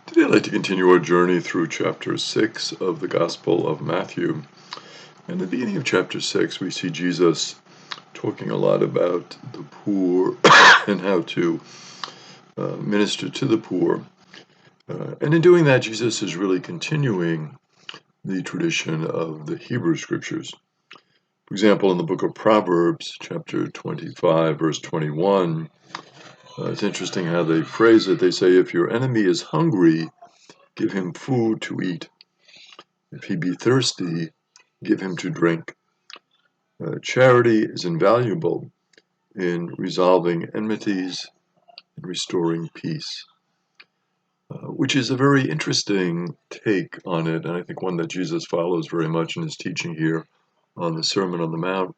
Today I'd like to continue our journey through chapter 6 of the Gospel of Matthew. And at the beginning of chapter 6, we see Jesus talking a lot about the poor and how to minister to the poor. And in doing that, Jesus is really continuing the tradition of the Hebrew Scriptures. For example, in the book of Proverbs, chapter 25, verse 21, it's interesting how they phrase it. They say, if your enemy is hungry, give him food to eat. If he be thirsty, give him to drink. Charity is invaluable in resolving enmities and restoring peace, which is a very interesting take on it, and I think one that Jesus follows very much in his teaching here on the Sermon on the Mount.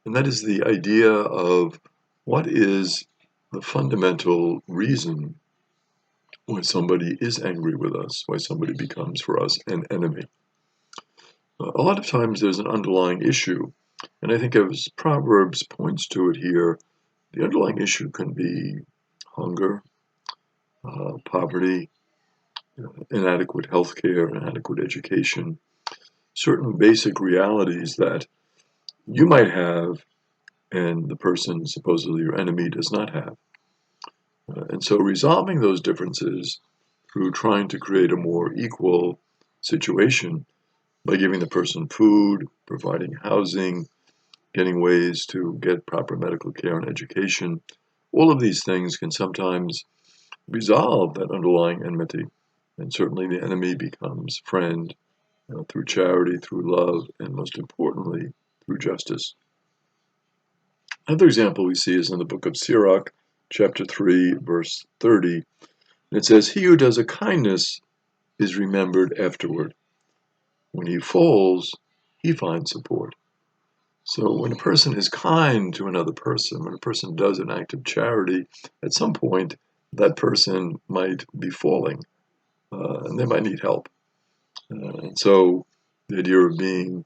And that is the idea of what is the fundamental reason why somebody is angry with us, why somebody becomes for us an enemy. A lot of times there's an underlying issue, and I think as Proverbs points to it here, the underlying issue can be hunger, poverty, inadequate health care, inadequate education, certain basic realities that you might have and the person, supposedly your enemy, does not have. And so resolving those differences through trying to create a more equal situation by giving the person food, providing housing, getting ways to get proper medical care and education, all of these things can sometimes resolve that underlying enmity. And certainly the enemy becomes friend through charity, through love, and most importantly, through justice. Another example we see is in the book of Sirach, chapter 3, verse 30. And it says, he who does a kindness is remembered afterward. When he falls, he finds support. So when a person is kind to another person, when a person does an act of charity, at some point that person might be falling and they might need help. And so the idea of being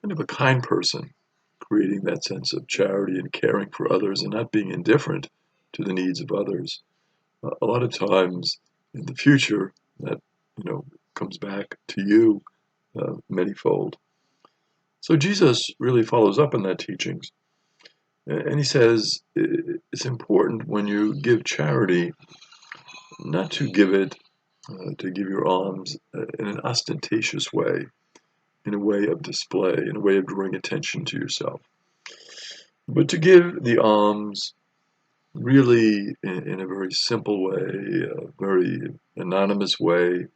kind of a kind person, creating that sense of charity and caring for others and not being indifferent to the needs of others, a lot of times in the future that comes back to you manyfold. So Jesus really follows up on that teachings. And he says it's important when you give charity not to give it, to give your alms in an ostentatious way, in a way of display, in a way of drawing attention to yourself, but to give the alms really in a very simple way, a very anonymous way,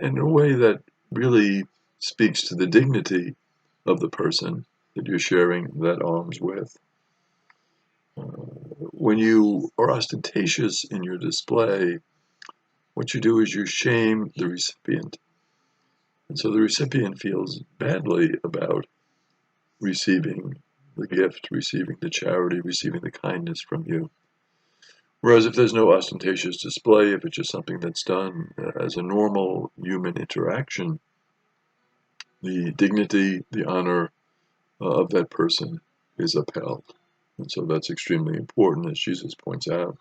in a way that really speaks to the dignity of the person that you're sharing that alms with. When you are ostentatious in your display, what you do is you shame the recipient. And so the recipient feels badly about receiving the gift, receiving the charity, receiving the kindness from you. Whereas if there's no ostentatious display, if it's just something that's done as a normal human interaction, the dignity, the honor of that person is upheld. And so that's extremely important, as Jesus points out.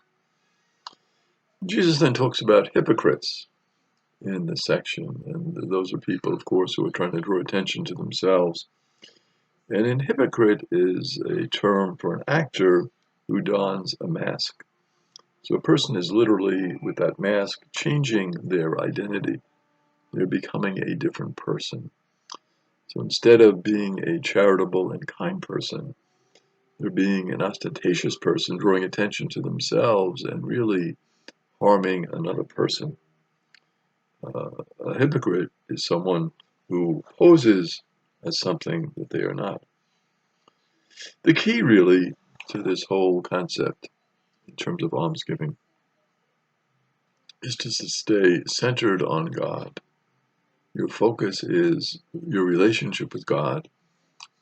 Jesus then talks about hypocrites in this section, and those are people, of course, who are trying to draw attention to themselves. And an hypocrite is a term for an actor who dons a mask. So a person is literally, with that mask, changing their identity. They're becoming a different person. So instead of being a charitable and kind person, they're being an ostentatious person, drawing attention to themselves and really harming another person. A hypocrite is someone who poses as something that they are not. The key, really, to this whole concept in terms of almsgiving is to stay centered on God. Your focus is your relationship with God,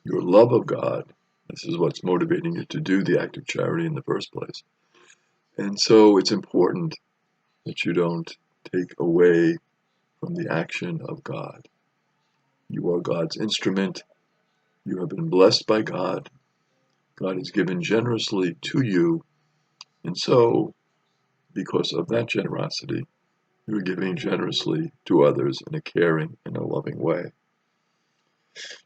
your love of God. This is what's motivating you to do the act of charity in the first place. And so it's important that you don't take away from the action of God. You are God's instrument. You have been blessed by God. God has given generously to you. And so because of that generosity, you are giving generously to others in a caring and a loving way.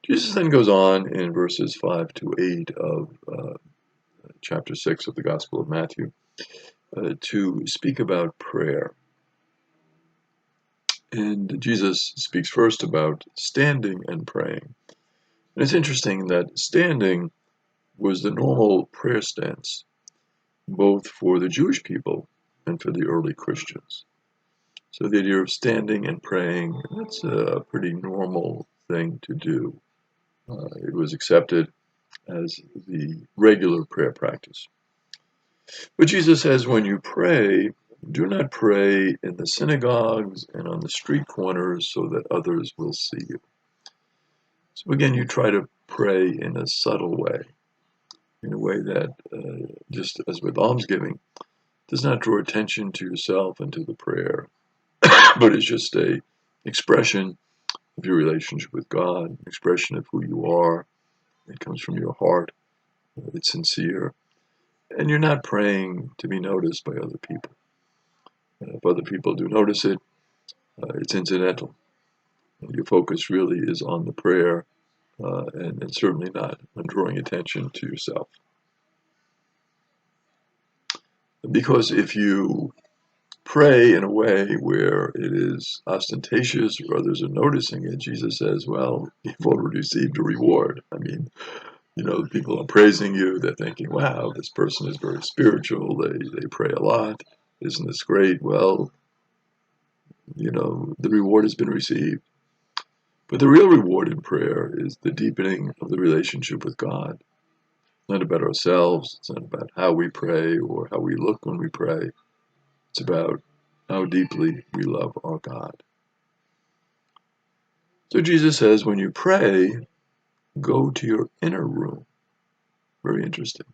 Jesus then goes on in verses 5 to 8 of chapter 6 of the Gospel of Matthew to speak about prayer. And Jesus speaks first about standing and praying. And it's interesting that standing was the normal prayer stance, both for the Jewish people and for the early Christians. So the idea of standing and praying, that's a pretty normal thing to do. It was accepted as the regular prayer practice. But Jesus says, when you pray, do not pray in the synagogues and on the street corners so that others will see you. So again, you try to pray in a subtle way, in a way that, just as with almsgiving, does not draw attention to yourself and to the prayer, but is just a expression of your relationship with God, an expression of who you are. It comes from your heart. It's sincere. And you're not praying to be noticed by other people. If other people do notice it, it's incidental. Your focus really is on the prayer and certainly not on drawing attention to yourself. Because if you pray in a way where it is ostentatious or others are noticing it, Jesus says, well, you've already received a reward. I mean, people are praising you. They're thinking, wow, this person is very spiritual. They pray a lot. Isn't this great? Well, the reward has been received. But the real reward in prayer is the deepening of the relationship with God. It's not about ourselves. It's not about how we pray or how we look when we pray. It's about how deeply we love our God. So Jesus says, when you pray, go to your inner room. Very interesting.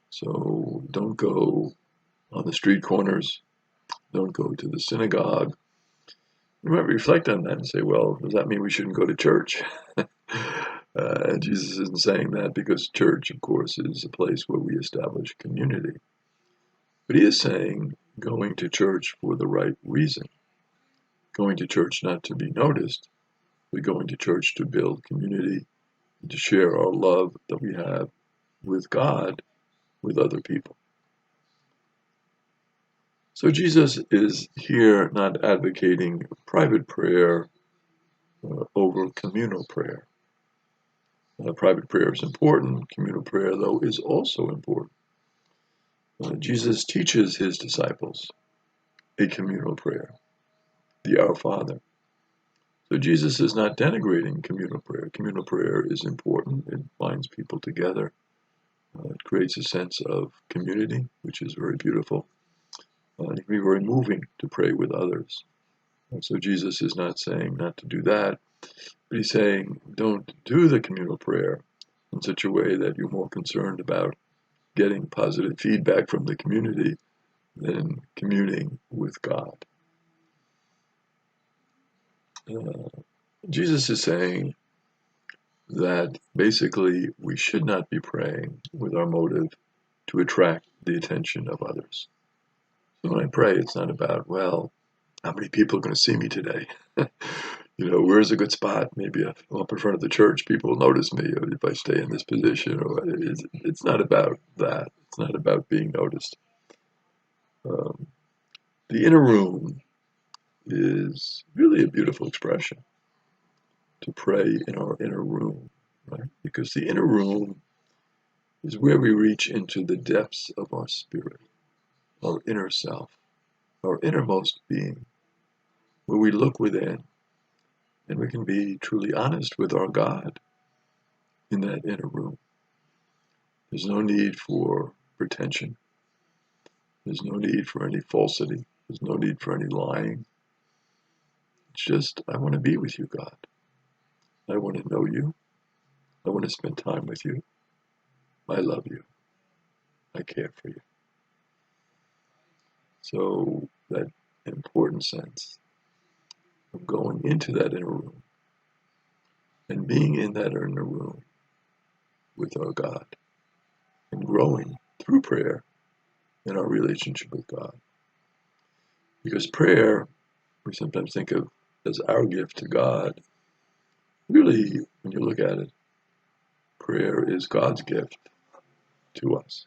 So don't go on the street corners. Don't go to the synagogue. You might reflect on that and say, well, does that mean we shouldn't go to church? Jesus isn't saying that, because church, of course, is a place where we establish community. But he is saying going to church for the right reason. Going to church not to be noticed, but going to church to build community, and to share our love that we have with God, with other people. So Jesus is here not advocating private prayer over communal prayer. Private prayer is important. Communal prayer, though, is also important. Jesus teaches his disciples a communal prayer, the Our Father. So Jesus is not denigrating communal prayer. Communal prayer is important. It binds people together. It creates a sense of community, which is very beautiful. It can be very moving to pray with others. So Jesus is not saying not to do that, but he's saying don't do the communal prayer in such a way that you're more concerned about getting positive feedback from the community than communing with God. Jesus is saying that basically we should not be praying with our motive to attract the attention of others. So when I pray, it's not about, well, how many people are going to see me today? Where's a good spot? Maybe up in front of the church, people will notice me if I stay in this position. Or it's not about that. It's not about being noticed. The inner room is really a beautiful expression, to pray in our inner room, right? Because the inner room is where we reach into the depths of our spirit, our inner self, our innermost being, where we look within and we can be truly honest with our God in that inner room. There's no need for pretension. There's no need for any falsity. There's no need for any lying. It's just, I want to be with you, God. I want to know you. I want to spend time with you. I love you. I care for you. So that important sense of going into that inner room and being in that inner room with our God and growing through prayer in our relationship with God. Because prayer, we sometimes think of as our gift to God. Really, when you look at it, prayer is God's gift to us.